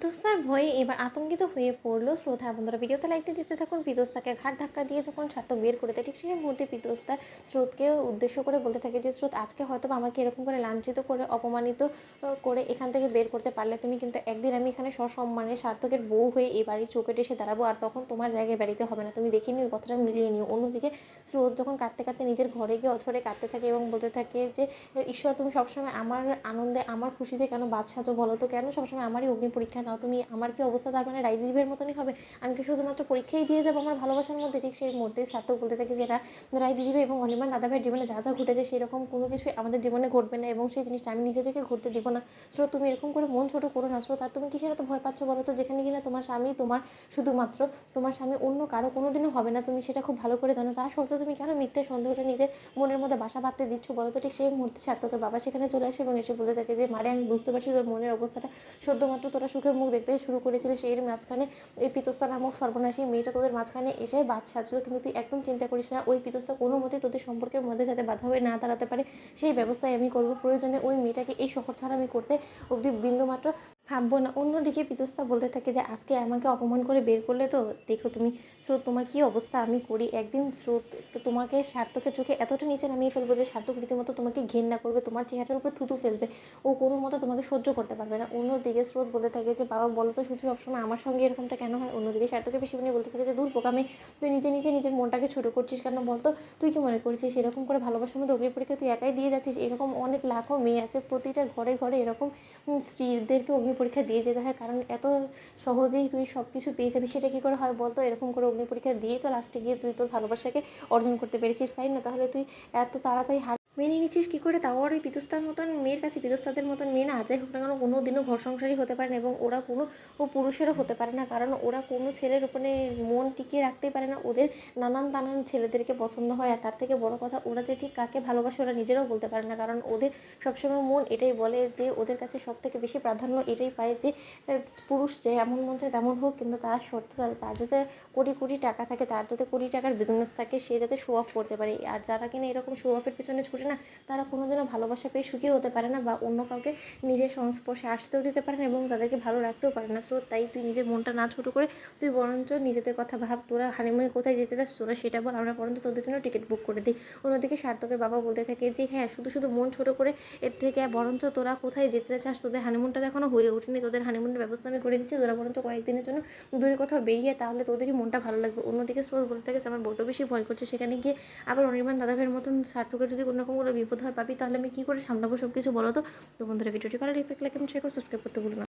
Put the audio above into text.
পিতস্তার ভয়ে এবার আতঙ্কিত হয়ে পড়লো শ্রোতা। বন্ধুরা ভিডিওতে লাইক দিয়ে দিতে থাকুন। পিতস্তাকে ঘাট ধাক্কা দিয়ে যখন সার্থক বের করে দেয়, ঠিক সেই মুহূর্তে পিতস্তা স্রোতকে উদ্দেশ্য করে বলতে থাকে যে, স্রোত, আজকে হয়তো আমাকে এরকম করে লাঞ্ছিত করে অপমানিত করে এখান থেকে বের করতে পারলে তুমি, কিন্তু একদিন আমি এখানে সসম্মানে সার্থকের বউ হয়ে এই বাড়ির চৌকেটে এসে দাঁড়াবো, আর তখন তোমার জায়গায় বাড়িতে হবে না। তুমি দেখে নিও, ওই কথাটা মিলিয়ে নিও। অন্যদিকে স্রোত যখন কাঁদতে কাঁদতে নিজের ঘরে গিয়ে অঝরে কাঁদতে থাকে এবং বলতে থাকে যে, ঈশ্বর, তুমি সবসময় আমার আনন্দে আমার খুশিতে কেন বাদ সাজো বলো তো? কেন সবসময় আমারই অগ্নি পরীক্ষা নাও তুমি? আমার কি অবস্থা তার মানে রাইজিবের মতনই হবে? আমি কি শুধুমাত্র পরীক্ষাই দিয়ে যাবো আমার ভালোবাসার মধ্যে? ঠিক সেই মুহূর্তে সার্থক বলতে থাকে যে, রাইদিজিবে এবং অনির্বাণ দাদাভাইয়ের জীবনে যা যা ঘটেছে সেরকম কোনো কিছুই আমাদের জীবনে ঘটবে না, এবং সেই জিনিসটা আমি নিজে থেকে ঘটতে দিব না। স্রোত, তুমি এরকম করে মন ছোটো করো না স্রোত। আর তুমি কিসের এত ভয় পাচ্ছ বলো তো? যেখানে কিনা তোমার স্বামী, তোমার শুধুমাত্র তোমার স্বামী, অন্য কারো কোনোদিনও হবে না, তুমি সেটা খুব ভালো করে জানো। তা সত্ত্বেও তুমি কেন মিথ্যে সন্দেহটা নিজের মনের মধ্যে বাসা বাঁধতে দিচ্ছ বলো তো? ঠিক সেই মুহূর্তে সার্থকের বাবা সেখানে চলে আসে এবং এসে বলতে থাকে যে, মারে, আমি বুঝতে পারছি তোর মনের অবস্থাটা। সদ্যমাত্র তোরা সুখের মুখ দেখতে শুরু করেছিলিস, এর মাঝখানে এই পিতস্তা নামক সর্বনাশী মেয়েটা তোদের মাঝখানে এসে বাদ সাজলো। কিন্তু তুই একদম চিন্তা করিস না, ওই পিতস্তা কোনো মতেই তোদের সম্পর্কের মধ্যে যাতে বাধা হয়ে না দাঁড়াতে পারে সেই ব্যবস্থাই আমি করবো। প্রয়োজনে ওই মেয়েটাকে এই শহর ছাড়া আমি করতে অবধি বিন্দুমাত্র ভাববো না। অন্যদিকে পিতস্তা বলতে থাকে যে, আজকে আমাকে অপমান করে বের করলে তো দেখো তুমি স্রোত, তোমার কী অবস্থা আমি করি। একদিন স্রোত তোমাকে সার্থকের চোখে এতটা নিচে নামিয়ে ফেলবো যে সার্থক রীতিমতো তোমাকে ঘেন্না করবে, তোমার চেহারার উপর থুতু ফেলবে, ও কোনো মতে তোমাকে সহ্য করতে পারবে না। অন্যদিকে স্রোত বলতে থাকে যে, বাবা বলো তো শুধু সবসময় আমার সঙ্গে এরকমটা কেন হয়? অন্যদিকে সার্থকের পিসি উনি বলতে থাকে যে, দূর বোকামে, তুই নিজে নিজে নিজের মনটাকে ছোটো করছিস কেন বলতো? তুই কি মনে করছিস এরকম করে ভালোবাসার মধ্যে অগ্নি পরীক্ষা তুই একাই দিয়ে যাচ্ছিস? এরকম অনেক লাখো মেয়ে আছে, প্রতিটা ঘরে ঘরে এরকম স্ত্রীদেরকে অগ্নি পরীক্ষা দিয়ে যেতে হয়, কারণ এত সহজেই তুই সব কিছু পেয়ে যাবি সেটা কী করে হয় বলতো? এরকম করে অগ্নি পরীক্ষা দিয়ে তো লাস্টে গিয়ে তুই তোর ভালোবাসাকে অর্জন করতে পেরেছিস, তাই না? তাহলে তুই এত তাড়াতাড়ি মেনে নিচ্ছিস কী করে? তাও আর ওই পিতস্তার মতন মেয়ের কাছে। পিতস্তাদের মতন মেয়ে না যাই হোক না কেন কোনো দিনও ঘর সংসারই হতে পারে না, এবং ওরা কোনো পুরুষেরও হতে পারে না, কারণ ওরা কোনো ছেলের উপরে মন টিকিয়ে রাখতেই পারে না। ওদের নানান নানান ছেলেদেরকে পছন্দ হয়, আর তার থেকে বড় কথা, ওরা যে ঠিক কাকে ভালোবাসে ওরা নিজেরাও বলতে পারে না, কারণ ওদের সবসময় মন এটাই বলে যে ওদের কাছে সব থেকে বেশি প্রাধান্য এটাই পায় যে পুরুষ যে এমন মন চায় তেমন হোক, কিন্তু তার শর্তে তার যাতে কোটি কোটি টাকা থাকে, তার যাতে কোটি টাকার বিজনেস থাকে, সে যাতে শো অফ করতে পারে। আর যারা কিনা এরকম শো অফের পেছনে ছুটে না, তারা কোনোদিনও ভালোবাসা পেয়ে সুখী হতে পারে না, বা অন্য কাউকে নিজের সংস্পর্শে আসতেও দিতে পারে না, এবং তাদেরকে ভালো রাখতেও পারে না। স্রোত, তাই তুই নিজের মনটা না ছোটো করে তুই বরঞ্চ নিজেদের কথা ভাব। তোরা হানিমুনে কোথায় যেতে চাস তোরা সেটা বল, আমরা বরঞ্চ তোদের জন্য টিকিট বুক করে দিই। অন্যদিকে সার্থকের বাবা বলতে থাকে যে, হ্যাঁ, শুধু শুধু মন ছোটো করে এর থেকে বরঞ্চ তোরা কোথায় যেতে চাস, তোদের হানিমুনটা এখনও হয়ে ওঠেনি, তোদের হানিমুনের ব্যবস্থা আমি করে দিচ্ছি, তোরা বরঞ্চ কয়েকদিনের জন্য দূরে কোথাও বেরিয়ে, তাহলে তোদেরই মনটা ভালো লাগবে। অন্যদিকে স্রোত বলতে থাকে যে, আমার বড্ড বেশি ভয় করছে সেখানে গিয়ে আবার অনির্বাণ দাদাভাইয়ের মতন সার্থকের যদি কোনো রকম কোনো বিপদ হয় পাবি, তাহলে আমি কী করে সামলাবো সব কিছু বলো তো? তো বন্ধুরা ভিডিওটি ভালো লেগে থাকলে কেমন শেয়ার করে সাবস্ক্রাইব করতে ভুলো না।